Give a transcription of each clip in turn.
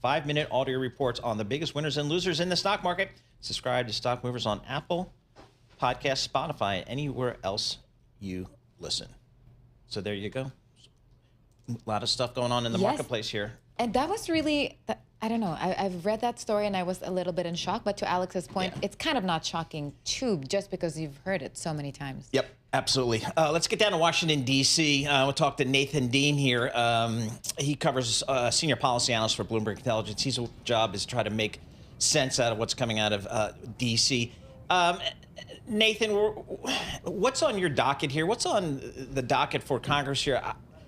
5-minute audio reports on the biggest winners and losers in the stock market. Subscribe to Stock Movers on Apple Podcasts, Spotify, and anywhere else you listen. So there you go. A lot of stuff going on in the marketplace here. And that was really, I don't know, I've read that story and I was a little bit in shock. But to Alex's point, it's kind of not shocking too, just because you've heard it so many times. Yep, absolutely. Let's get down to Washington, D.C. We'll talk to Nathan Dean here. He covers senior policy analyst for Bloomberg Intelligence. His job is to try to make sense out of what's coming out of D.C. Nathan, what's on your docket here? What's on the docket for Congress here?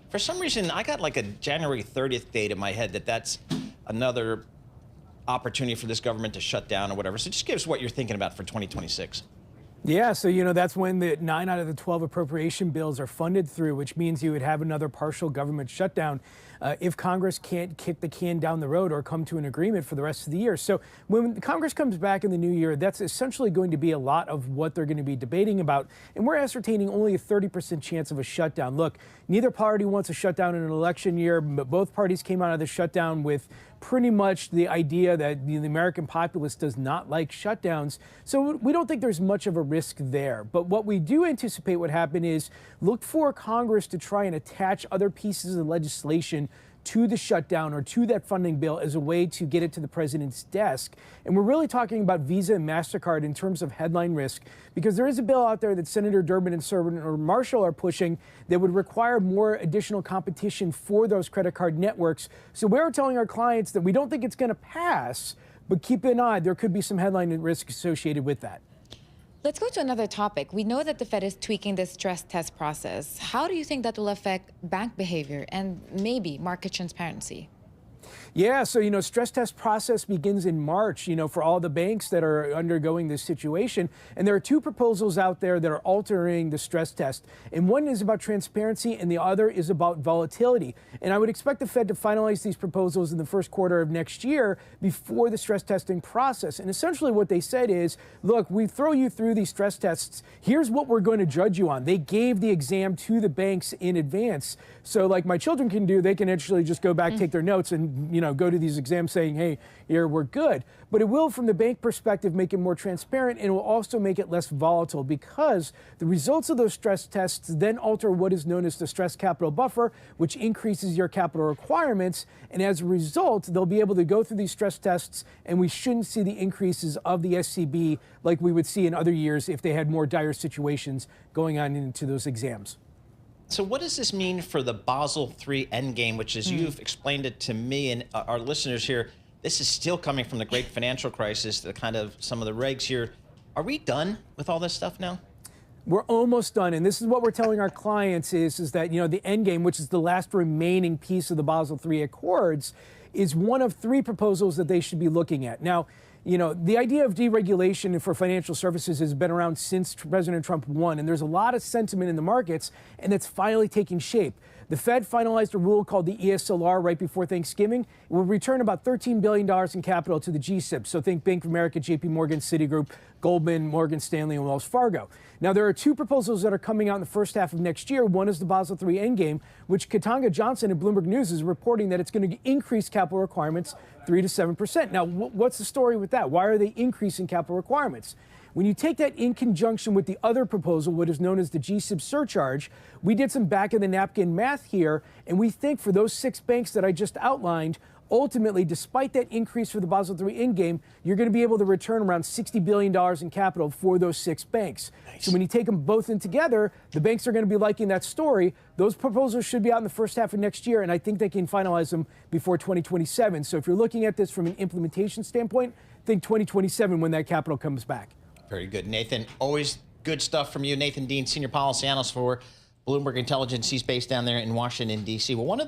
For some reason, I got like a January 30th date in my head that's another opportunity for this government to shut down or whatever. So just give us what you're thinking about for 2026. Yeah, so, that's when the 9 out of the 12 appropriation bills are funded through, which means you would have another partial government shutdown if Congress can't kick the can down the road or come to an agreement for the rest of the year. So when Congress comes back in the new year, that's essentially going to be a lot of what they're going to be debating about. And we're ascertaining only a 30% chance of a shutdown. Look, neither party wants a shutdown in an election year, but both parties came out of the shutdown with pretty much the idea that the American populace does not like shutdowns. So we don't think there's much of a risk there. But what we do anticipate would happen is look for Congress to try and attach other pieces of legislation to the shutdown or to that funding bill as a way to get it to the president's desk. And we're really talking about Visa and MasterCard in terms of headline risk, because there is a bill out there that Senator Durbin and Senator Marshall are pushing that would require more additional competition for those credit card networks. So we're telling our clients that we don't think it's going to pass, but keep an eye. There could be some headline risk associated with that. Let's go to another topic. We know that the Fed is tweaking the stress test process. How do you think that will affect bank behavior and maybe market transparency? Yeah, so, stress test process begins in March, for all the banks that are undergoing this situation. And there are two proposals out there that are altering the stress test. And one is about transparency and the other is about volatility. And I would expect the Fed to finalize these proposals in the first quarter of next year before the stress testing process. And essentially what they said is, look, we throw you through these stress tests. Here's what we're going to judge you on. They gave the exam to the banks in advance. So like my children can do, they can actually just go back, take their notes and, go to these exams saying, hey, here, we're good. But it will, from the bank perspective, make it more transparent, and it will also make it less volatile because the results of those stress tests then alter what is known as the stress capital buffer, which increases your capital requirements. And as a result, they'll be able to go through these stress tests, and we shouldn't see the increases of the SCB like we would see in other years if they had more dire situations going on into those exams. So what does this mean for the Basel III endgame, which, as you've explained it to me and our listeners here, this is still coming from the great financial crisis, the kind of some of the regs here. Are we done with all this stuff now? We're almost done. And this is what we're telling our clients is that, the endgame, which is the last remaining piece of the Basel III Accords, is one of 3 proposals that they should be looking at. Now, the idea of deregulation for financial services has been around since President Trump won, and there's a lot of sentiment in the markets, and it's finally taking shape. The Fed finalized a rule called the ESLR right before Thanksgiving. It will return about $13 billion in capital to the G-SIBs. So think Bank of America, JP Morgan, Citigroup, Goldman, Morgan Stanley, and Wells Fargo. Now, there are 2 proposals that are coming out in the first half of next year. One is the Basel III Endgame, which Katanga Johnson at Bloomberg News is reporting that it's going to increase capital requirements 3 to 7%. Now, what's the story with that? Why are they increasing capital requirements? When you take that in conjunction with the other proposal, what is known as the G-SIB surcharge, we did some back-of-the-napkin math here, and we think for those 6 banks that I just outlined, ultimately, despite that increase for the Basel III endgame, you're going to be able to return around $60 billion in capital for those 6 banks. Nice. So when you take them both in together, the banks are going to be liking that story. Those proposals should be out in the first half of next year, and I think they can finalize them before 2027. So if you're looking at this from an implementation standpoint, think 2027 when that capital comes back. Very good, Nathan. Always good stuff from you. Nathan Dean, Senior Policy Analyst for Bloomberg Intelligence. He's based down there in Washington, D.C. Well, one of the